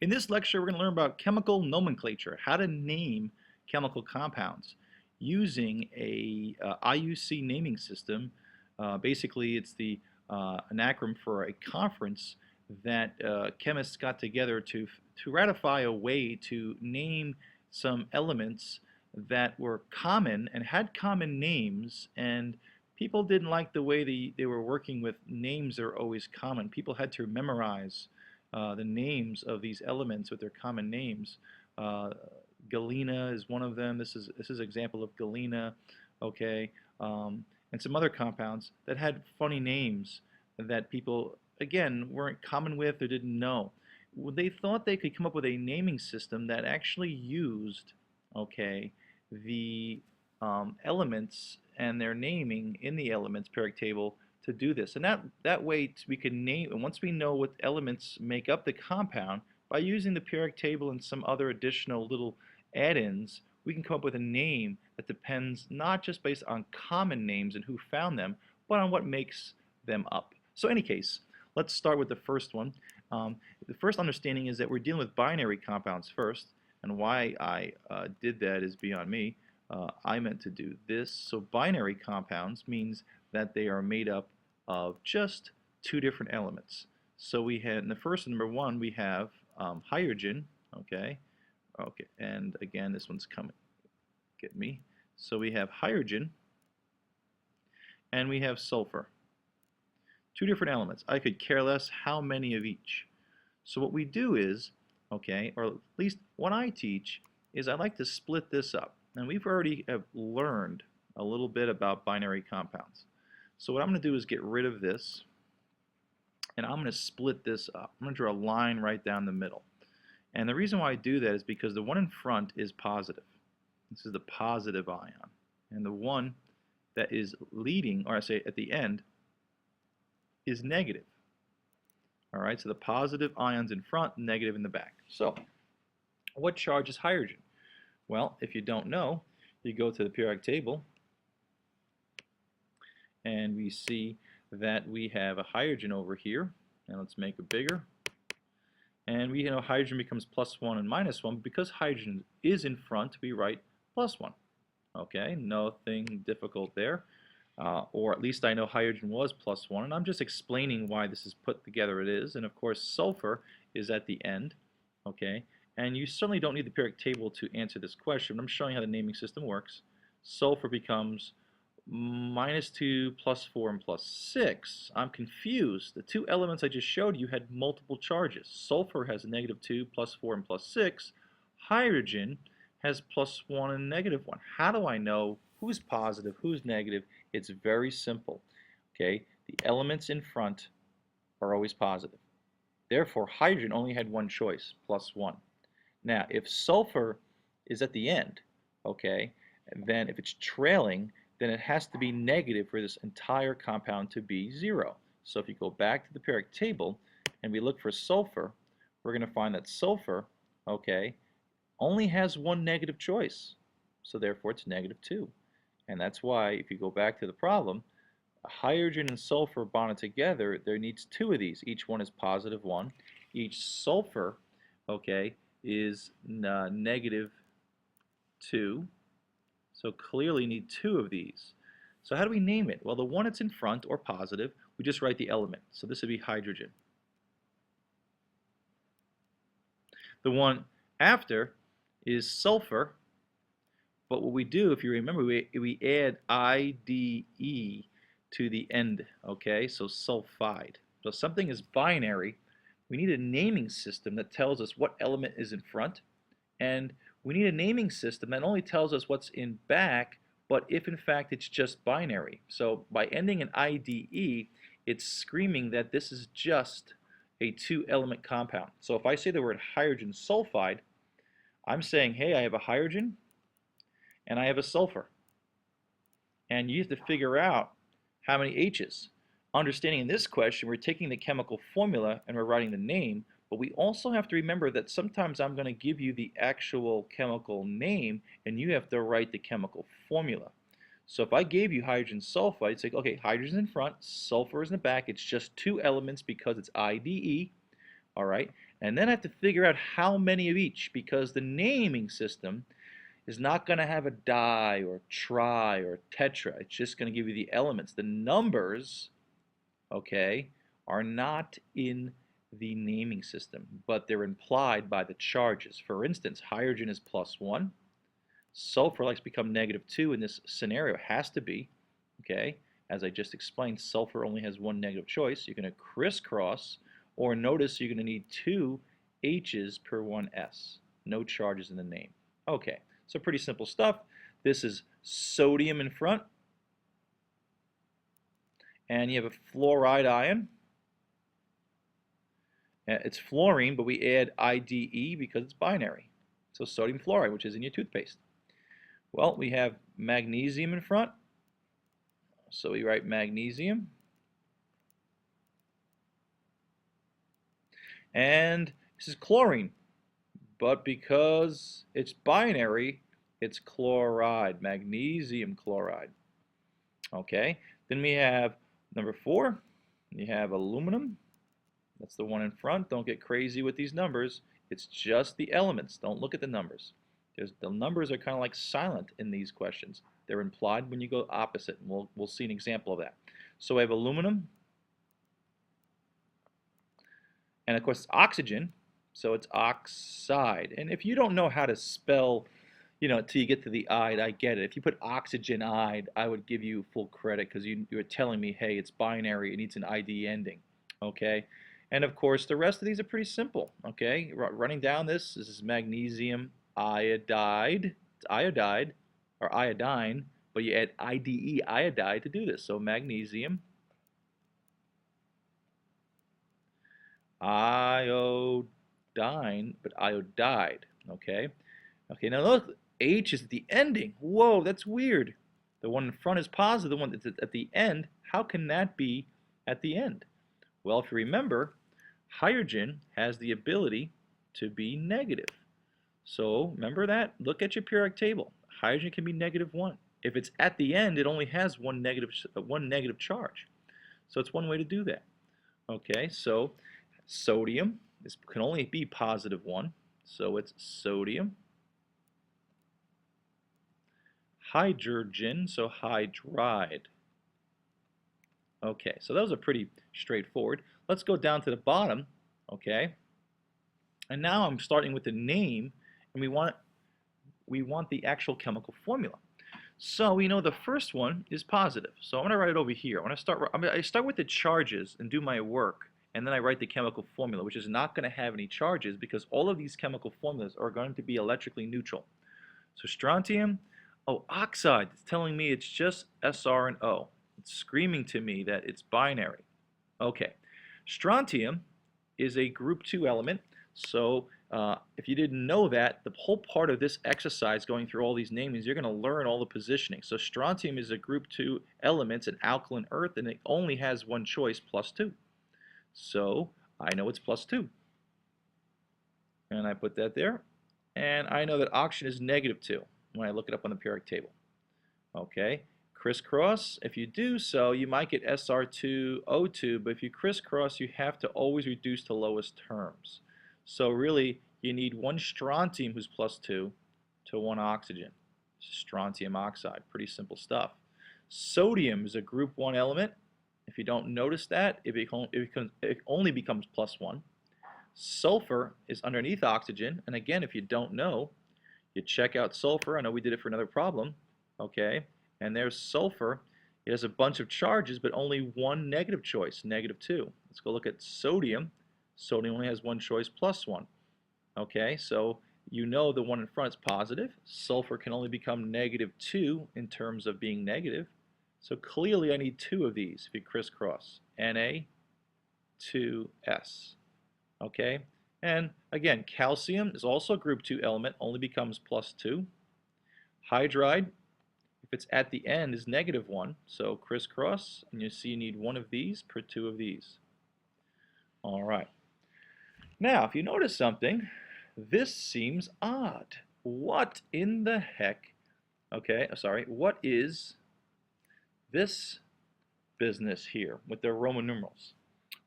In this lecture, we're going to learn about chemical nomenclature, how to name chemical compounds using a IUC naming system. Basically, it's an acronym for a conference that chemists got together to ratify a way to name some elements that were common and had common names, and people didn't like the way they were working with names that are always common. People had to memorize the names of these elements with their common names. Uh, Galena is one of them. This is an example of galena, okay, and some other compounds that had funny names that people again weren't common with or didn't know. They thought they could come up with a naming system that actually used, okay, the elements and their naming in the elements periodic table to do this. And that way we can name, and once we know what elements make up the compound, by using the periodic table and some other additional little add-ins, we can come up with a name that depends not just based on common names and who found them, but on what makes them up. So in any case, let's start with the first one. The first understanding is that we're dealing with binary compounds first, and why I did that is beyond me. I meant to do this. So binary compounds means that they are made up of just two different elements. So we had in the first number one we have hydrogen, okay, and again this one's coming, get me. So we have hydrogen and we have sulfur. Two different elements. I could care less how many of each. So what we do is, okay, or at least what I teach is I like to split this up. And we've already have learned a little bit about binary compounds. So what I'm going to do is get rid of this, and I'm going to split this up. I'm going to draw a line right down the middle. And the reason why I do that is because the one in front is positive. This is the positive ion. And the one that is leading, or I say at the end, is negative. All right, so the positive ions in front, negative in the back. So what charge is hydrogen? Well, if you don't know, you go to the periodic table and we see that we have a hydrogen over here, and let's make it bigger. And we know hydrogen becomes +1 and -1. Because hydrogen is in front, we write +1. Okay, nothing difficult there. Or at least I know hydrogen was +1, and I'm just explaining why this is put together it is. And of course sulfur is at the end, okay? And you certainly don't need the periodic table to answer this question, but I'm showing how the naming system works. Sulfur becomes -2, +4, and +6. I'm confused. The two elements I just showed you had multiple charges. Sulfur has -2, +4, and +6. Hydrogen has +1 and -1. How do I know who's positive, who's negative? It's very simple. Okay, the elements in front are always positive. Therefore, hydrogen only had one choice, +1. Now, if sulfur is at the end, okay, then if it's trailing, then it has to be negative for this entire compound to be 0. So if you go back to the periodic table and we look for sulfur, we're going to find that sulfur, okay, only has one negative choice. So therefore it's -2. And that's why if you go back to the problem, hydrogen and sulfur bonded together, there needs two of these. Each one is +1. Each sulfur, okay, is -2. So clearly need two of these. So how do we name it? Well, the one that's in front, or positive, we just write the element. So this would be hydrogen. The one after is sulfur. But what we do, if you remember, we add IDE to the end, okay? So sulfide. So something is binary. We need a naming system that tells us what element is in front, and we need a naming system that only tells us what's in back, but if in fact it's just binary. So by ending in IDE, it's screaming that this is just a two-element compound. So if I say the word hydrogen sulfide, I'm saying, hey, I have a hydrogen, and I have a sulfur. And you have to figure out how many H's. Understanding in this question, we're taking the chemical formula and we're writing the name, but we also have to remember that sometimes I'm going to give you the actual chemical name and you have to write the chemical formula. So if I gave you hydrogen sulfide, it's like, okay, hydrogen's in front, sulfur is in the back, it's just two elements because it's IDE, all right? And then I have to figure out how many of each, because the naming system is not going to have a di or tri or tetra. It's just going to give you the elements. The numbers, okay, are not in the naming system, but they're implied by the charges. For instance, hydrogen is +1. Sulfur likes to become -2 in this scenario. It has to be, okay? As I just explained, sulfur only has one negative choice. You're going to crisscross, or notice you're going to need 2 H's per 1 S. No charges in the name. Okay, so pretty simple stuff. This is sodium in front, and you have a fluoride ion. It's fluorine, but we add IDE because it's binary. So sodium fluoride, which is in your toothpaste. Well, we have magnesium in front, so we write magnesium. And this is chlorine, but because it's binary, it's chloride, magnesium chloride. Okay, then we have number 4, you have aluminum. That's the one in front. Don't get crazy with these numbers. It's just the elements. Don't look at the numbers. The numbers are kind of like silent in these questions. They're implied when you go opposite, and we'll see an example of that. So we have aluminum, and of course it's oxygen, so it's oxide. And if you don't know how to spell, till you get to the ide, I get it. If you put oxygenide, I would give you full credit because you're telling me, hey, it's binary, it needs an ID ending, okay? And of course, the rest of these are pretty simple, okay? Running down this is magnesium iodide. It's iodide, or iodine, but you add IDE, iodide, to do this. So magnesium iodine, but iodide, okay? Okay, now look, H is at the ending. Whoa, that's weird. The one in front is positive, the one that's at the end, how can that be at the end? Well, if you remember, hydrogen has the ability to be negative. So remember that? Look at your periodic table. Hydrogen can be -1. If it's at the end, it only has one negative charge. So it's one way to do that. Okay, so sodium can only be +1. So it's sodium. Hydrogen, so hydride. Okay, so those are pretty straightforward. Let's go down to the bottom, okay? And now I'm starting with the name, and we want the actual chemical formula. So we know the first one is positive. So I'm going to write it over here. I start with the charges and do my work, and then I write the chemical formula, which is not going to have any charges because all of these chemical formulas are going to be electrically neutral. So strontium, oh, oxide, it's telling me it's just Sr and O. It's screaming to me that it's binary. Okay, strontium is a group 2 element, so if you didn't know that, the whole part of this exercise going through all these namings, you're going to learn all the positioning. So strontium is a group 2 element, an alkaline earth, and it only has one choice, +2. So I know it's +2. And I put that there. And I know that oxygen is -2 when I look it up on the periodic table. Okay, crisscross, if you do so, you might get Sr2O2, but if you crisscross, you have to always reduce to lowest terms. So really, you need one strontium who's +2 to one oxygen. Strontium oxide, pretty simple stuff. Sodium is a group 1 element. If you don't notice that, it only becomes +1. Sulfur is underneath oxygen, and again, if you don't know, you check out sulfur. I know we did it for another problem, okay? And there's sulfur. It has a bunch of charges, but only one negative choice, -2. Let's go look at sodium. Sodium only has one choice, +1. Okay, so you know the one in front is positive. Sulfur can only become -2 in terms of being negative. So clearly I need 2 of these if you crisscross. Na2S. Okay, and again, calcium is also a group 2 element, only becomes +2. Hydride, if it's at the end, is -1, so crisscross, and you see you need 1 of these per 2 of these. All right. Now, if you notice something, this seems odd. What in the heck, okay, sorry, what is this business here with the Roman numerals?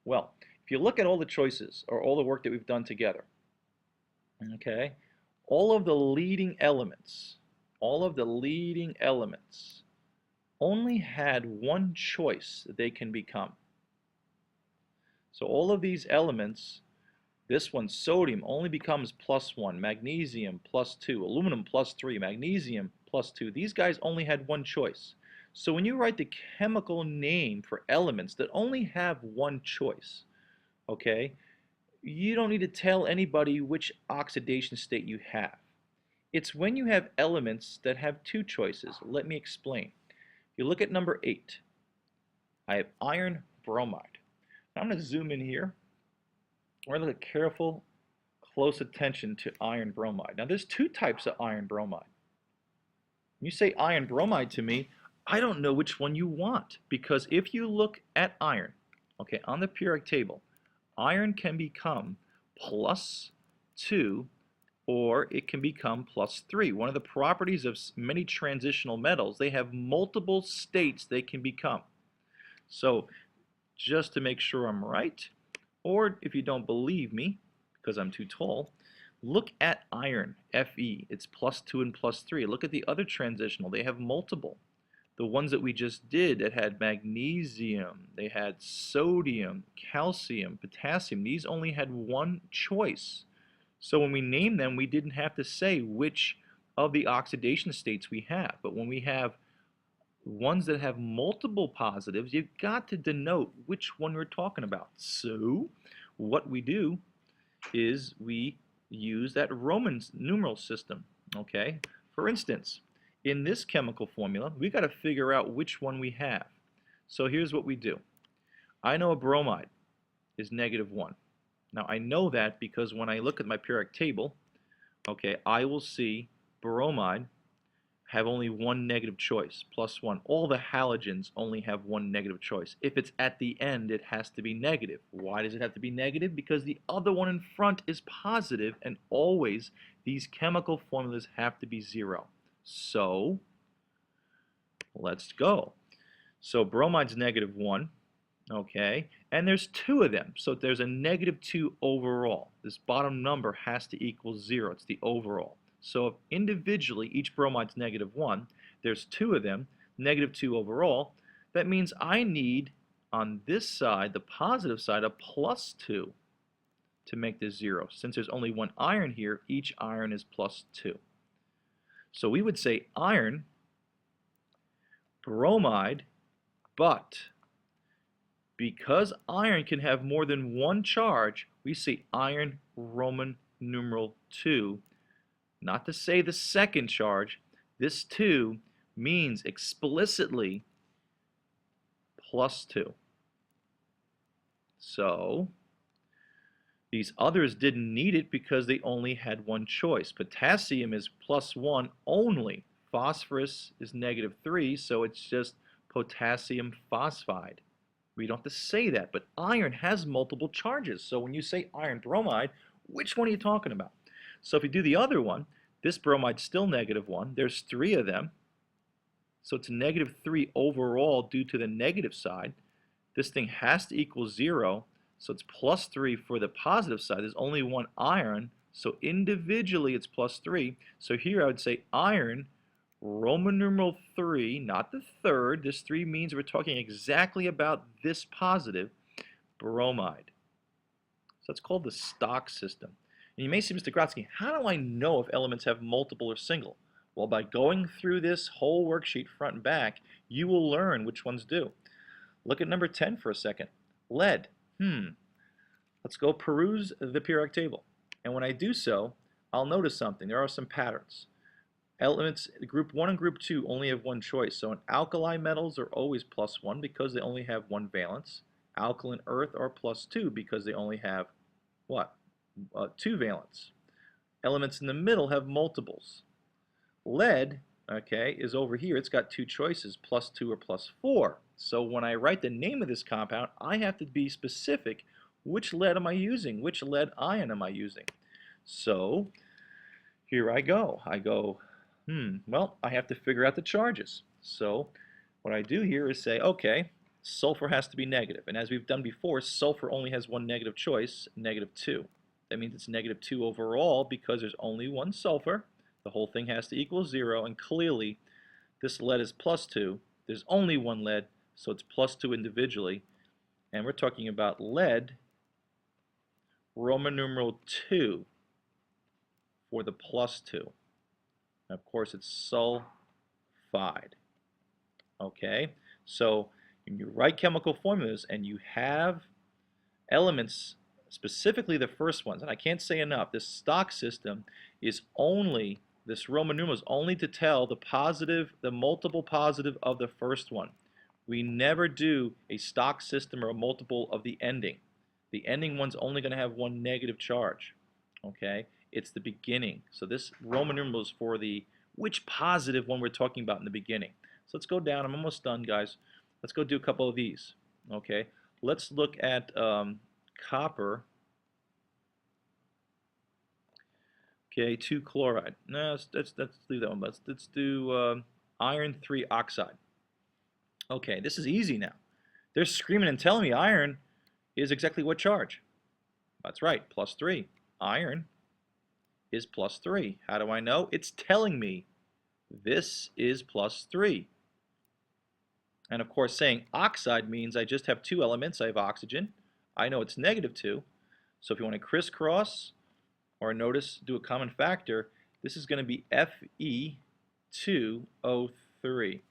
Well, if if you look at all the choices or all the work that we've done together, okay, all of the leading elements, only had one choice that they can become. So all of these elements, this one, sodium, only becomes +1, magnesium +2, aluminum +3, magnesium +2. These guys only had one choice. So when you write the chemical name for elements that only have one choice, okay, you don't need to tell anybody which oxidation state you have. It's when you have elements that have two choices. Let me explain. If you look at number 8, I have iron bromide. Now I'm going to zoom in here. We're going to look at careful, close attention to iron bromide. Now there's two types of iron bromide. When you say iron bromide to me, I don't know which one you want, because if you look at iron, okay, on the periodic table, iron can become +2 or it can become +3. One of the properties of many transitional metals, they have multiple states they can become. So just to make sure I'm right, or if you don't believe me because I'm too tall, look at iron, Fe. It's +2 and +3. Look at the other transitional. They have multiple. The ones that we just did that had magnesium, they had sodium, calcium, potassium, these only had one choice. So when we name them, we didn't have to say which of the oxidation states we have. But when we have ones that have multiple positives, you've got to denote which one we're talking about. So what we do is we use that Roman numeral system, okay? For instance, in this chemical formula, we've got to figure out which one we have. So here's what we do. I know a bromide is -1. Now I know that because when I look at my periodic table, okay, I will see bromide have only one negative choice, +1. All the halogens only have one negative choice. If it's at the end, it has to be negative. Why does it have to be negative? Because the other one in front is positive, and always these chemical formulas have to be 0. So let's go. So bromide's -1, okay, and there's 2 of them, so there's a -2 overall. This bottom number has to equal 0. It's the overall. So if individually each bromide's -1, there's 2 of them, -2 overall, that means I need on this side, the positive side, a +2 to make this 0. Since there's only one iron here, each iron is +2. So we would say iron, bromide, but because iron can have more than one charge, we say iron Roman numeral 2. Not to say the second charge. This 2 means explicitly +2. So these others didn't need it because they only had one choice. Potassium is +1 only. Phosphorus is -3, so it's just potassium phosphide. We don't have to say that, but iron has multiple charges. So when you say iron bromide, which one are you talking about? So if you do the other one, this bromide's still -1. There's 3 of them. So it's -3 overall due to the negative side. This thing has to equal 0. So it's +3 for the positive side. There's only one iron. So individually it's +3. So here I would say iron, Roman numeral 3, not the third. This 3 means we're talking exactly about this positive, bromide. So that's called the Stock system. And you may say, Mr. Grotsky, how do I know if elements have multiple or single? Well, by going through this whole worksheet front and back, you will learn which ones do. Look at number 10 for a second. Lead. Let's go peruse the periodic table. And when I do so, I'll notice something. There are some patterns. Elements, group 1 and group 2 only have one choice. So in alkali metals are always +1 because they only have one valence. Alkaline earth are +2 because they only have what? 2 valence. Elements in the middle have multiples. Lead, okay, is over here. It's got 2 choices, +2 or +4. So when I write the name of this compound, I have to be specific. Which lead am I using? Which lead ion am I using? So here I go. Well, I have to figure out the charges. So what I do here is say, okay, sulfur has to be negative. And as we've done before, sulfur only has one negative choice, -2. That means it's -2 overall because there's only one sulfur. The whole thing has to equal 0, and clearly this lead is +2. There's only one lead, so it's +2 individually. And we're talking about lead, Roman numeral 2 for the +2. And of course, it's sulfide. Okay, so when you write chemical formulas and you have elements, specifically the first ones, and I can't say enough, this stock system is only, this Roman numeral is only to tell the positive, the multiple positive of the first one. We never do a stock system or a multiple of the ending. The ending one's only going to have one negative charge. Okay, it's the beginning. So this Roman numeral is for the which positive one we're talking about in the beginning. So let's go down. I'm almost done, guys. Let's go do a couple of these. Okay, let's look at copper. Okay, 2 chloride. No, let's leave that one. Let's do iron 3 oxide. Okay, this is easy now. They're screaming and telling me iron is exactly what charge? That's right, +3. Iron is +3. How do I know? It's telling me this is +3. And of course, saying oxide means I just have 2 elements. I have oxygen. I know it's -2. So if you want to crisscross or notice, do a common factor, this is going to be Fe2O3.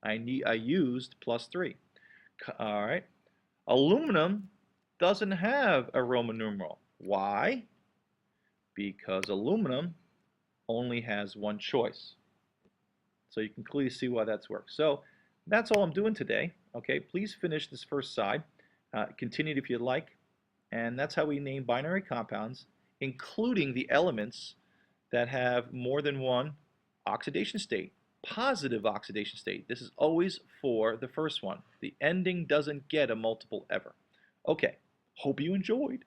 I used +3. All right. Aluminum doesn't have a Roman numeral. Why? Because aluminum only has one choice. So you can clearly see why that's worked. So that's all I'm doing today. Okay, please finish this first side. Continue it if you'd like. And that's how we name binary compounds, including the elements that have more than one oxidation state. Positive oxidation state. This is always for the first one. The ending doesn't get a multiple ever. Okay, hope you enjoyed.